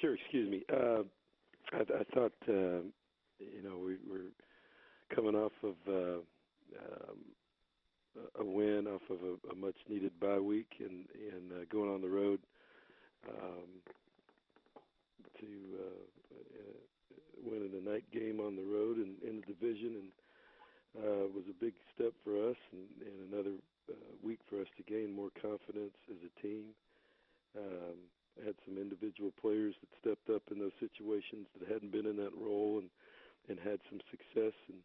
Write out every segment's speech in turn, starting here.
Sure, excuse me. I thought, we're coming off of a win off of a much-needed bye week and going on the road to winning a night game on the road and in the division, and was a big step for us and another week for us to gain more confidence as a team. Had some individual players that stepped up in those situations that hadn't been in that role and had some success. And,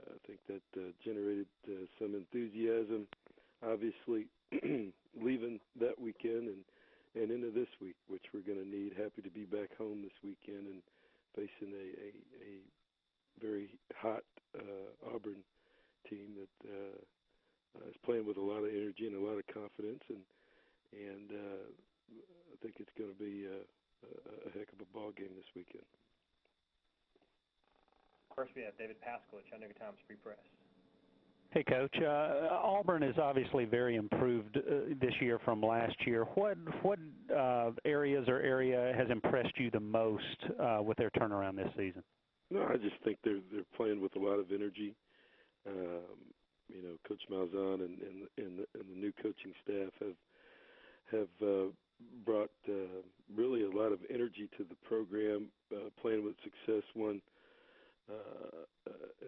I think that generated some enthusiasm, obviously, leaving that weekend and into this week, which we're going to need. Happy to be back home this weekend and facing a very hot Auburn team that is playing with a lot of energy and a lot of confidence. And I think it's going to be a heck of a ball game this weekend. First, we have David Pascal at Chattanooga Times Free Press. Hey, Coach. Auburn is obviously very improved this year from last year. What areas or area has impressed you the most with their turnaround this season? No, I just think they're playing with a lot of energy. Coach Malzahn and the new coaching staff have brought really a lot of energy to the program, playing with success, and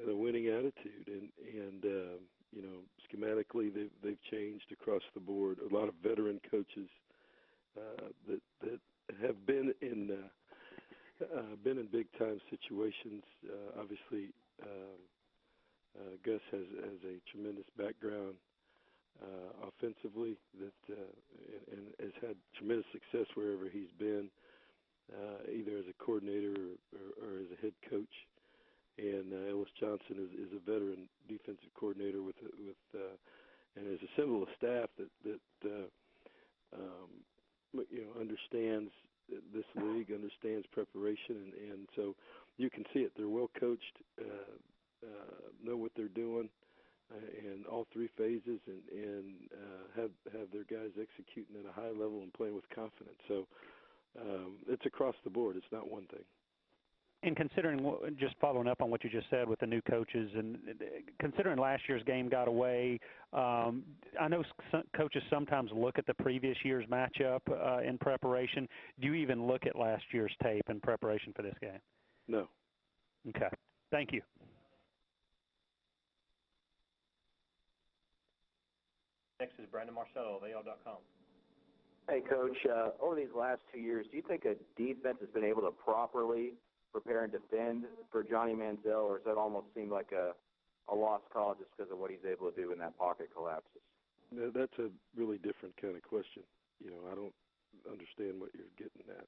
a winning attitude. And schematically, they've changed across the board. A lot of veteran coaches that have been in big time situations. Obviously, Gus has a tremendous background offensively and has had tremendous success wherever he's been, either as a coordinator or as a head coach. And Ellis Johnson is a veteran defensive coordinator and has assembled a staff that understands this league, understands preparation, and so you can see it. They're well coached, know what they're doing in all three phases, and have their guys executing at a high level and playing with confidence. So it's across the board. It's not one thing. And considering, just following up on what you just said with the new coaches, and considering last year's game got away, I know coaches sometimes look at the previous year's matchup in preparation. Do you even look at last year's tape in preparation for this game? No. Okay. Thank you. Next is Brandon Marcello of AL.com. Hey, Coach. Over these last 2 years, do you think a defense has been able to properly prepare and defend for Johnny Manziel, or does that almost seem like a lost cause just because of what he's able to do when that pocket collapses? No, that's a really different kind of question. I don't understand what you're getting at.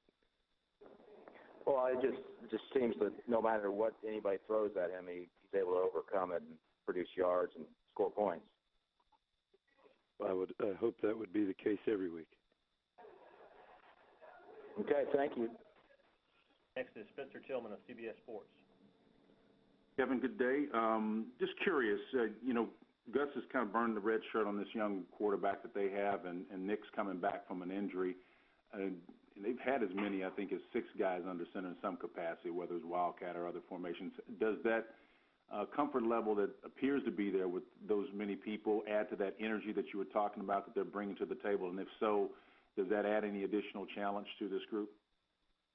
Well, it just seems that no matter what anybody throws at him, he's able to overcome it and produce yards and score points. I hope that would be the case every week. Okay, thank you. Next is Spencer Tillman of CBS Sports. Kevin, good day. Just curious, Gus has kind of burned the red shirt on this young quarterback that they have, and Nick's coming back from an injury. And they've had as many, I think, as 6 guys under center in some capacity, whether it's Wildcat or other formations. Does that comfort level that appears to be there with those many people add to that energy that you were talking about that they're bringing to the table? And if so, does that add any additional challenge to this group?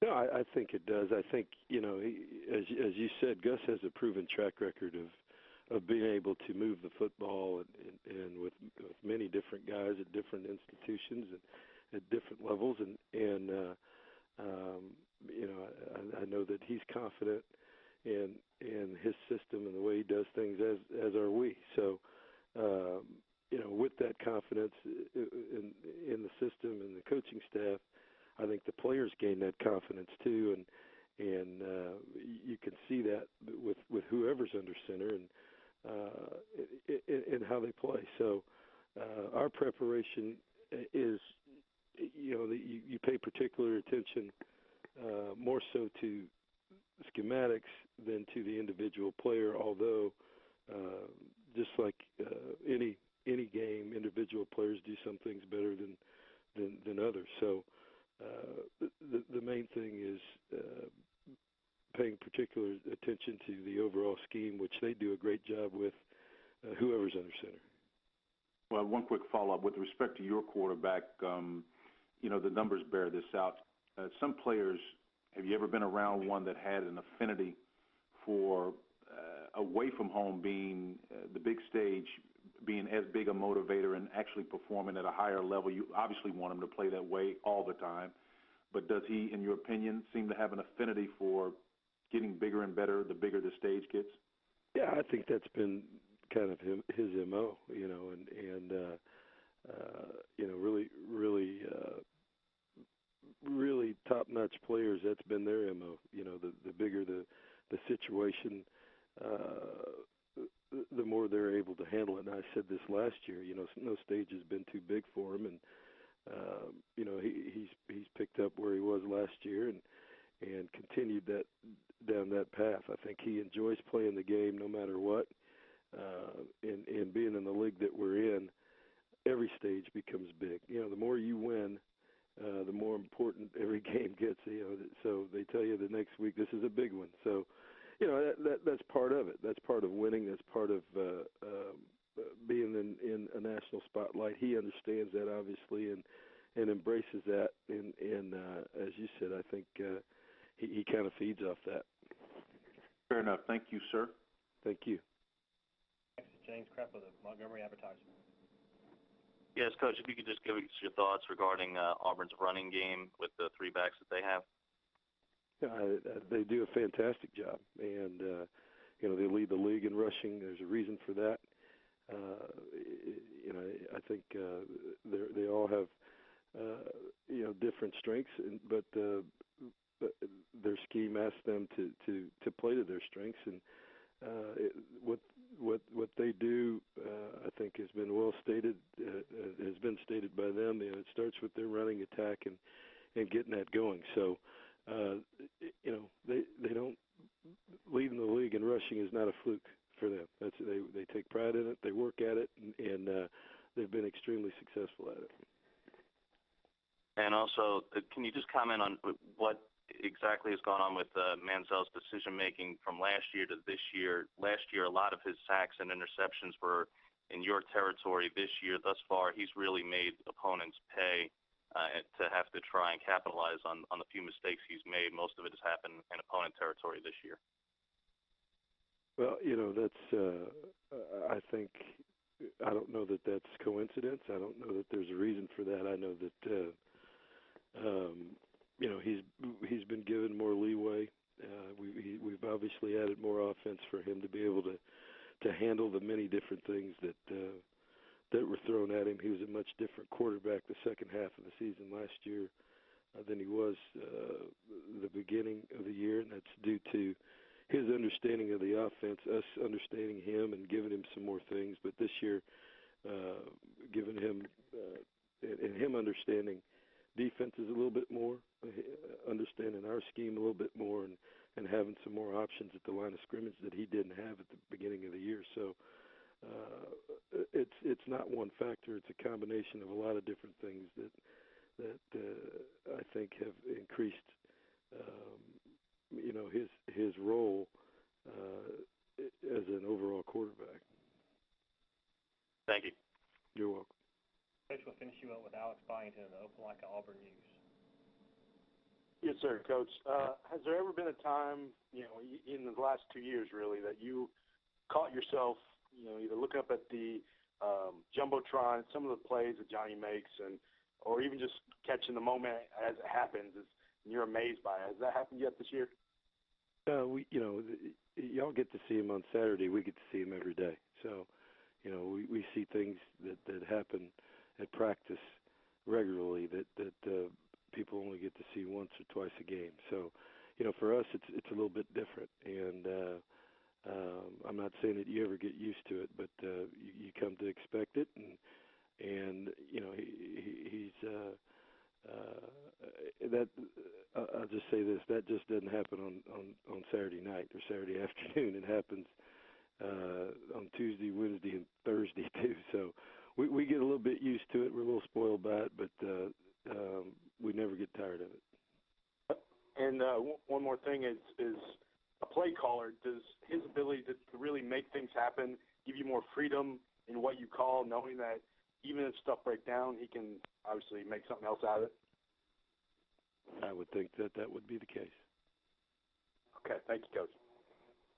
No, I think it does. I think, as you said, Gus has a proven track record of being able to move the football and with many different guys at different institutions and at different levels. And I know that he's confident in his system and the way he does things, as are we. So, with that confidence in the system and the coaching staff, I think the players gain that confidence too, and you can see that with whoever's under center and how they play. So our preparation is, you pay particular attention more so to schematics than to the individual player. Although, just like any game, individual players do some things better than others. So. the main thing is paying particular attention to the overall scheme, which they do a great job with, whoever's under center. Well, one quick follow-up. With respect to your quarterback, the numbers bear this out. Some players, have you ever been around one that had an affinity for away from home being the big stage, being as big a motivator and actually performing at a higher level? You obviously want him to play that way all the time, but does he, in your opinion, seem to have an affinity for getting bigger and better the bigger the stage gets? Yeah, I think that's been kind of his MO, really top-notch players, that's been their MO. The bigger the situation, the more they're able to handle it. And I said this last year, no stage has been too big for him, and he's picked up where he was last year and continued down that path. I think he enjoys playing the game no matter what, and being in the league that we're in, every stage becomes big. The more you win, the more important every game gets. So they tell you the next week this is a big one. So, that's part of it. That's part of winning. That's part of being in a national spotlight. He understands that, obviously, and embraces that. And as you said, I think he kind of feeds off that. Fair enough. Thank you, sir. Thank you. Next is James Krepler of Montgomery Advertising. Yes, Coach, if you could just give us your thoughts regarding Auburn's running game with the three backs that they have. They do a fantastic job, and they lead the league in rushing. There's a reason for that. I think they all have different strengths, but their scheme asks them to play to their strengths, and what they do, I think, has been well stated. Has been stated by them. It starts with their running attack and getting that going. So, they don't leading the league in rushing is not a fluke for them. They take pride in it. They work at it, and they've been extremely successful at it. And also, can you just comment on what exactly has gone on with Manziel's decision-making from last year to this year? Last year, a lot of his sacks and interceptions were in your territory. This year, thus far, he's really made opponents pay to have to try and capitalize on the few mistakes he's made. Most of it has happened in opponent territory this year. Well, that's I think I don't know that that's coincidence. I don't know that there's a reason for that. I know that he's been given more leeway. We've obviously added more offense for him to be able to handle the many different things that were thrown at him. He was a much different quarterback the second half of the season last year than he was the beginning of the year, and that's due to his understanding of the offense, us understanding him and giving him some more things. But this year, giving him and him understanding defenses a little bit more, understanding our scheme a little bit more, and having some more options at the line of scrimmage that he didn't have at the beginning of the year. So it's not one factor. It's a combination of a lot of different things that I think have increased his role as an overall quarterback. Thank you. You're welcome. Coach, we'll finish you up with Alex Byington of the Opelika Auburn News. Yes, sir, Coach. Has there ever been a time, in the last 2 years really, that you caught yourself, either looking up at the Jumbotron, some of the plays that Johnny makes, or even just catching the moment as it happens, and you're amazed by it? Has that happened yet this year? Y'all get to see him on Saturday. We get to see him every day. So, we see things that happen at practice regularly that people only get to see once or twice a game. So, for us, it's a little bit different. And I'm not saying that you ever get used to it, but you come to expect it. And he's that. I'll just say this: that just doesn't happen on Saturday night or Saturday afternoon. It happens on Tuesday, Wednesday, and Thursday too. So we get a little bit used to it. We're a little spoiled by it, but we never get tired of it. And one more thing is a play caller. Does his ability to really make things happen give you more freedom in what you call, knowing that even if stuff breaks down, he can obviously make something else out of it? I would think that would be the case. Okay, thank you, Coach.